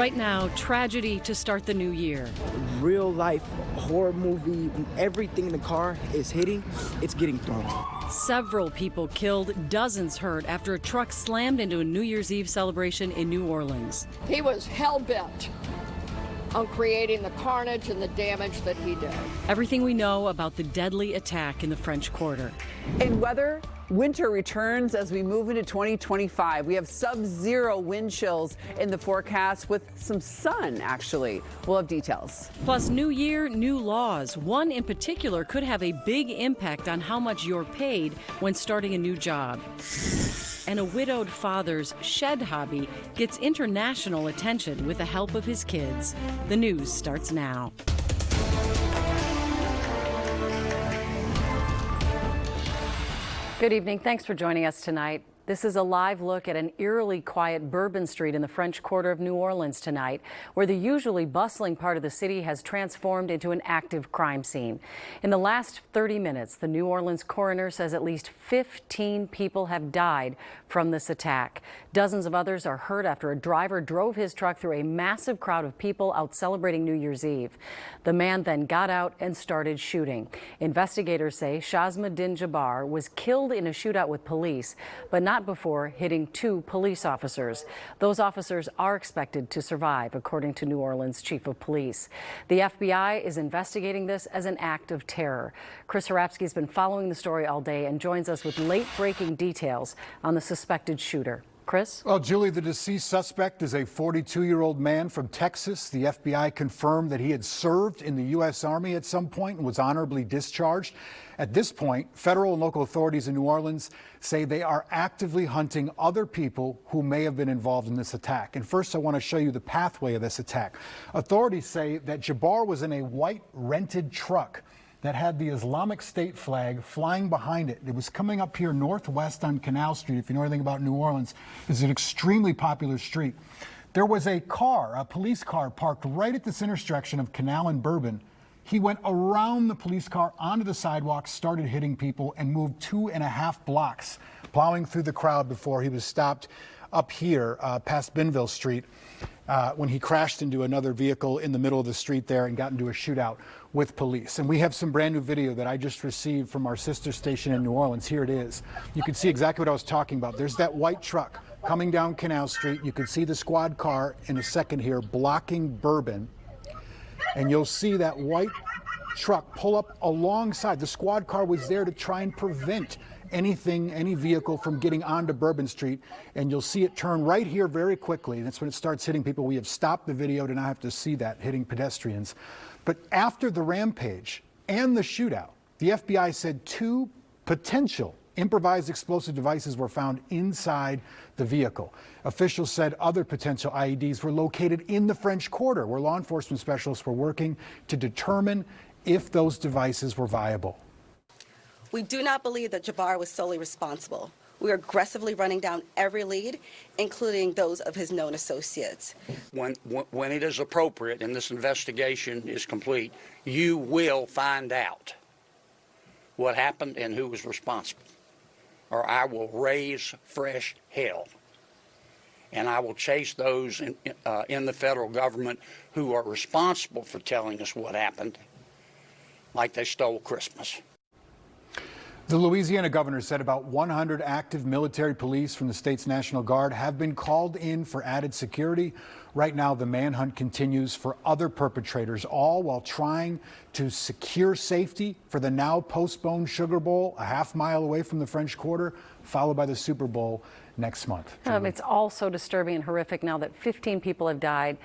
Right now, tragedy to start the new year. Real life horror movie, everything in the car is hitting, it's getting thrown. Several people killed, dozens hurt after a truck slammed into a New Year's Eve celebration in New Orleans. He was hell-bent on creating the carnage and the damage that he did. Everything we know about the deadly attack in the French Quarter. In weather, winter returns as we move into 2025. We have sub-zero wind chills in the forecast with some sun, actually. We'll have details. Plus, new year, new laws. One in particular could have a big impact on how much you're paid when starting a new job. And a widowed father's shed hobby gets international attention with the help of his kids. The news starts now. Good evening. Thanks for joining us tonight. This is a live look at an eerily quiet Bourbon Street in the French Quarter of New Orleans tonight, where the usually bustling part of the city has transformed into an active crime scene. In the last 30 minutes, the New Orleans coroner says at least 15 people have died from this attack. Dozens of others are hurt after a driver drove his truck through a massive crowd of people out celebrating New Year's Eve. The man then got out and started shooting. Investigators say Shazma Jabbar was killed in a shootout with police, but not before hitting 2 police officers. Those officers are expected to survive, according to New Orleans Chief of Police. The FBI is investigating this as an act of terror. Chris Harapsky has been following the story all day and joins us with late-breaking details on the suspected shooter. Chris? Well, Julie, the deceased suspect is a 42-year-old man from Texas. The FBI confirmed that he had served in the U.S. Army at some point and was honorably discharged. At this point, federal and local authorities in New Orleans say they are actively hunting other people who may have been involved in this attack. And first, I want to show you the pathway of this attack. Authorities say that Jabbar was in a white rented truck that had the Islamic State flag flying behind it. It was coming up here northwest on Canal Street. If you know anything about New Orleans, it's an extremely popular street. There was a car, a police car, parked right at this intersection of Canal and Bourbon. He went around the police car onto the sidewalk, started hitting people, and moved 2.5 blocks, plowing through the crowd before he was stopped up here past Binville Street when he crashed into another vehicle in the middle of the street there and got into a shootout with police. And we have some brand new video that I just received from our sister station in New Orleans. Here it is. You can see exactly what I was talking about. There's that white truck coming down Canal Street. You can see the squad car in a second here blocking Bourbon. And you'll see that white truck pull up alongside. The squad car was there to try and prevent any vehicle from getting onto Bourbon Street, and you'll see it turn right here very quickly. That's when it starts hitting people. We have stopped the video to not have to see that hitting pedestrians. But after the rampage and the shootout, the FBI said 2 potential improvised explosive devices were found inside the vehicle. Officials said other potential IEDs were located in the French Quarter, where law enforcement specialists were working to determine if those devices were viable. We do not believe that Jabbar was solely responsible. We are aggressively running down every lead, including those of his known associates. When it is appropriate and this investigation is complete, you will find out what happened and who was responsible, or I will raise fresh hell. And I will chase those in the federal government who are responsible for telling us what happened, like they stole Christmas. The Louisiana governor said about 100 active military police from the state's National Guard have been called in for added security. Right now, the manhunt continues for other perpetrators, all while trying to secure safety for the now postponed Sugar Bowl, a half-mile away from the French Quarter, followed by the Super Bowl next month. It's all so disturbing and horrific now that 15 people have died,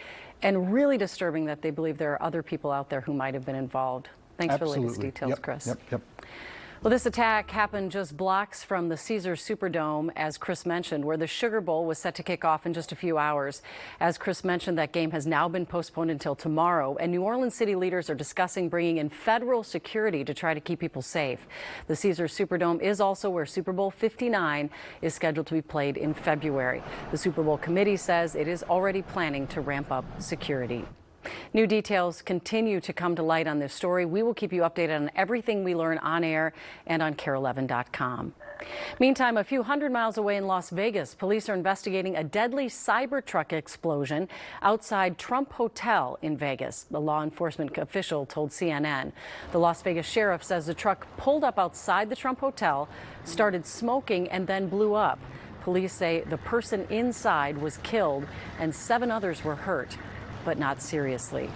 and really disturbing that they believe there are other people out there who might have been involved. Thanks for the latest details, Chris. Yep. Well, this attack happened just blocks from the Caesars Superdome, as Chris mentioned, where the Sugar Bowl was set to kick off in just a few hours. As Chris mentioned, that game has now been postponed until tomorrow, and New Orleans city leaders are discussing bringing in federal security to try to keep people safe. The Caesars Superdome is also where Super Bowl 59 is scheduled to be played in February. The Super Bowl committee says it is already planning to ramp up security. New details continue to come to light on this story. We will keep you updated on everything we learn on air and on Kare11.com. Meantime, a few hundred miles away in Las Vegas, police are investigating a deadly Cybertruck explosion outside Trump Hotel in Vegas. The law enforcement official told CNN. The Las Vegas sheriff says the truck pulled up outside the Trump Hotel, started smoking, and then blew up. Police say the person inside was killed and 7 others were hurt, but not seriously.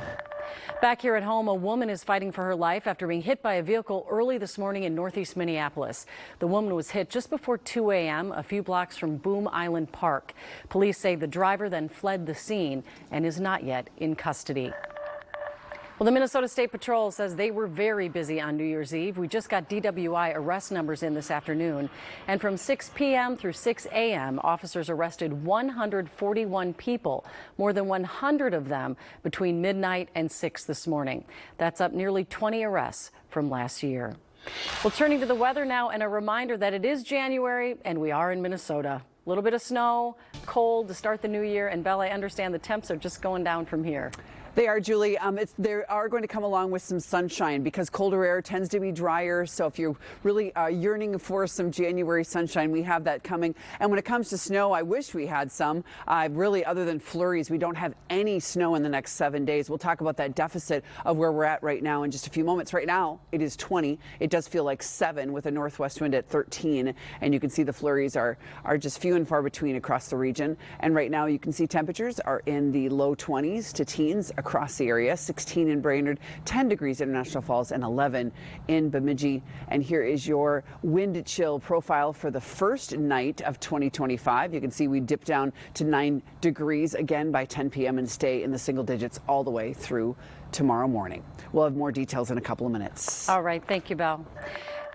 Back here at home, a woman is fighting for her life after being hit by a vehicle early this morning in northeast Minneapolis. The woman was hit just before 2 a.m., a few blocks from Boom Island Park. Police say the driver then fled the scene and is not yet in custody. Well, the Minnesota State Patrol says they were very busy on New Year's Eve. We just got DWI arrest numbers in this afternoon. And from 6 p.m. through 6 a.m., officers arrested 141 people, more than 100 of them between midnight and 6 this morning. That's up nearly 20 arrests from last year. Well, turning to the weather now, and a reminder that it is January and we are in Minnesota. A little bit of snow, cold to start the new year. And Belle, I understand the temps are just going down from here. They are, Julie. They are going to come along with some sunshine because colder air tends to be drier. So if you're really yearning for some January sunshine, we have that coming. And when it comes to snow, I wish we had some. Really, other than flurries, we don't have any snow in the next 7 days. We'll talk about that deficit of where we're at right now in just a few moments. Right now, it is 20. It does feel like 7 with a northwest wind at 13. And you can see the flurries are just few and far between across the region. And right now, you can see temperatures are in the low 20s to teens across the area. 16 in Brainerd, 10 degrees in National Falls, and 11 in Bemidji. And here is your wind chill profile for the first night of 2025. You can see we dip down to 9 degrees again by 10 p.m. and stay in the single digits all the way through tomorrow morning. We'll have more details in a couple of minutes. All right. Thank you, Belle.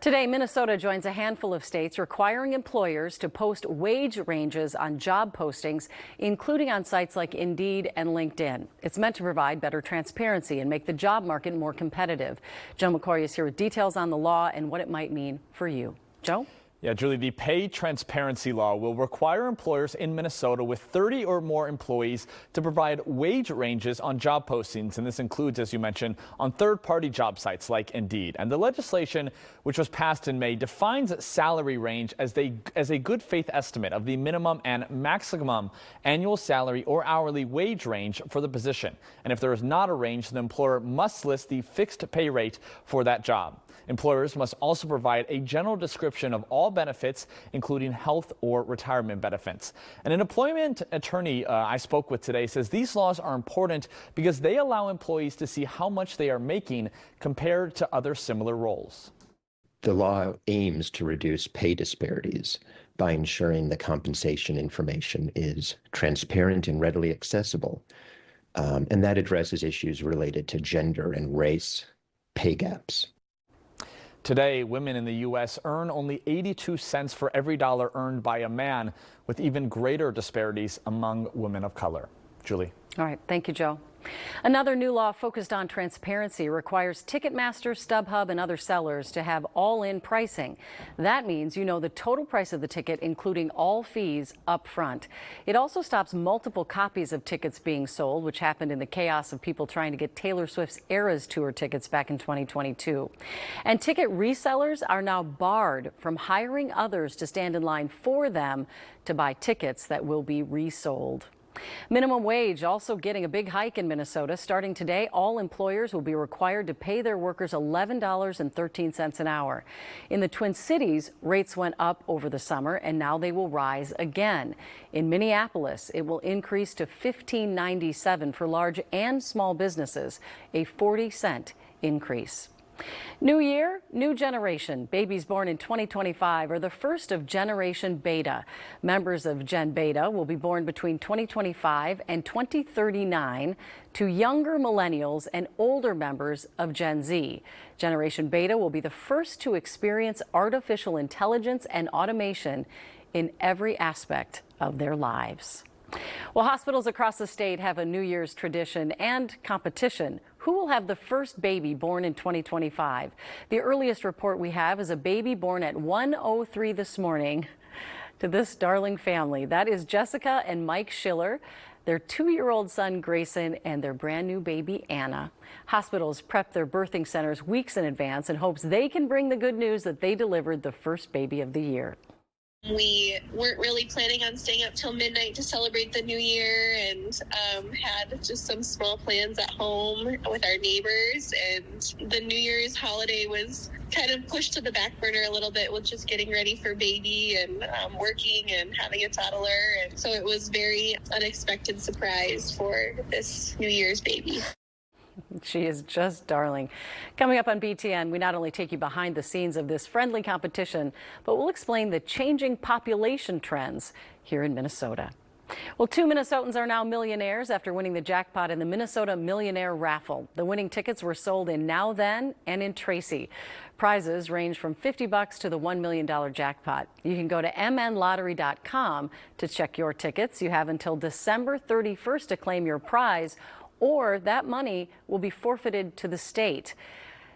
Today, Minnesota joins a handful of states requiring employers to post wage ranges on job postings, including on sites like Indeed and LinkedIn. It's meant to provide better transparency and make the job market more competitive. Joe McCoy is here with details on the law and what it might mean for you. Joe? Yeah, Julie, the pay transparency law will require employers in Minnesota with 30 or more employees to provide wage ranges on job postings. And this includes, as you mentioned, on third-party job sites like Indeed. And the legislation, which was passed in May, defines salary range as a good faith estimate of the minimum and maximum annual salary or hourly wage range for the position. And if there is not a range, the employer must list the fixed pay rate for that job. Employers must also provide a general description of all benefits, including health or retirement benefits. And an employment attorney I spoke with today says these laws are important because they allow employees to see how much they are making compared to other similar roles. The law aims to reduce pay disparities by ensuring the compensation information is transparent and readily accessible. And that addresses issues related to gender and race pay gaps. Today, women in the U.S. earn only 82 cents for every dollar earned by a man, with even greater disparities among women of color. Julie. All right. Thank you, Joe. Another new law focused on transparency requires Ticketmaster, StubHub, and other sellers to have all-in pricing. That means you know the total price of the ticket, including all fees, up front. It also stops multiple copies of tickets being sold, which happened in the chaos of people trying to get Taylor Swift's Eras Tour tickets back in 2022. And ticket resellers are now barred from hiring others to stand in line for them to buy tickets that will be resold. Minimum wage also getting a big hike in Minnesota. Starting today, all employers will be required to pay their workers $11.13 an hour. In the Twin Cities, rates went up over the summer, and now they will rise again. In Minneapolis, it will increase to $15.97 for large and small businesses, a 40-cent increase. New year, new generation. Babies born in 2025 are the first of Generation Beta. Members of Gen Beta will be born between 2025 and 2039 to younger millennials and older members of Gen Z. Generation Beta will be the first to experience artificial intelligence and automation in every aspect of their lives. Well, hospitals across the state have a New Year's tradition and competition. Who will have the first baby born in 2025? The earliest report we have is a baby born at 1:03 this morning. to this darling family. That is Jessica and Mike Schiller, their 2-year-old son Grayson, and their brand new baby Anna. Hospitals prep their birthing centers weeks in advance in hopes they can bring the good news that they delivered the first baby of the year. We weren't really planning on staying up till midnight to celebrate the new year, and had just some small plans at home with our neighbors. And the New Year's holiday was kind of pushed to the back burner a little bit with just getting ready for baby and working and having a toddler. And so it was very unexpected surprise for this New Year's baby. She is just darling. Coming up on BTN, we not only take you behind the scenes of this friendly competition, but we'll explain the changing population trends here in Minnesota. Well, 2 Minnesotans are now millionaires after winning the jackpot in the Minnesota Millionaire Raffle. The winning tickets were sold in Now Then and in Tracy. Prizes range from $50 to the $1 million jackpot. You can go to mnlottery.com to check your tickets. You have until December 31st to claim your prize, or that money will be forfeited to the state.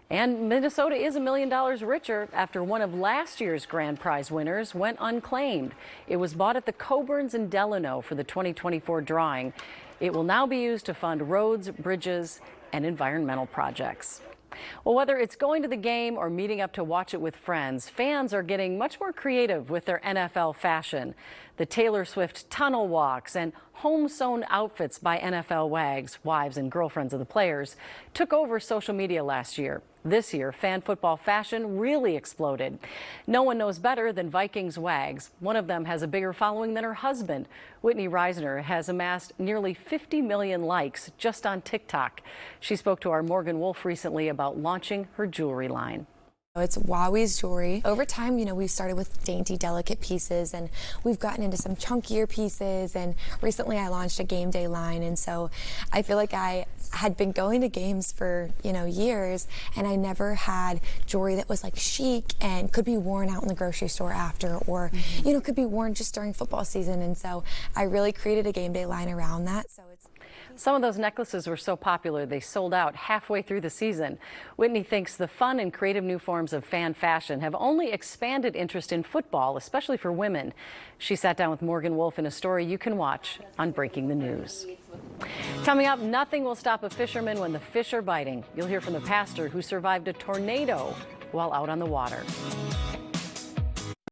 And Minnesota is $1 million richer after one of last year's grand prize winners went unclaimed. It was bought at the Coburns in Delano for the 2024 drawing. It will now be used to fund roads, bridges, and environmental projects. Well, whether it's going to the game or meeting up to watch it with friends, fans are getting much more creative with their NFL fashion. The Taylor Swift tunnel walks and home-sewn outfits by NFL wags, wives and girlfriends of the players, took over social media last year. This year, fan football fashion really exploded. No one knows better than Vikings wags. One of them has a bigger following than her husband. Whitney Reisner has amassed nearly 50 million likes just on TikTok. She spoke to our Morgan Wolf recently about launching her jewelry line. It's Wowie's jewelry. Over time, we've started with dainty, delicate pieces, and we've gotten into some chunkier pieces, and recently I launched a game day line, and so I feel like I had been going to games for, years, and I never had jewelry that was like chic and could be worn out in the grocery store after, or, could be worn just during football season, and so I really created a game day line around that. So it's Some of those necklaces were so popular they sold out halfway through the season. Whitney thinks the fun and creative new forms of fan fashion have only expanded interest in football, especially for women. She sat down with Morgan Wolf in a story you can watch on Breaking the News. Coming up, nothing will stop a fisherman when the fish are biting. You'll hear from the pastor who survived a tornado while out on the water.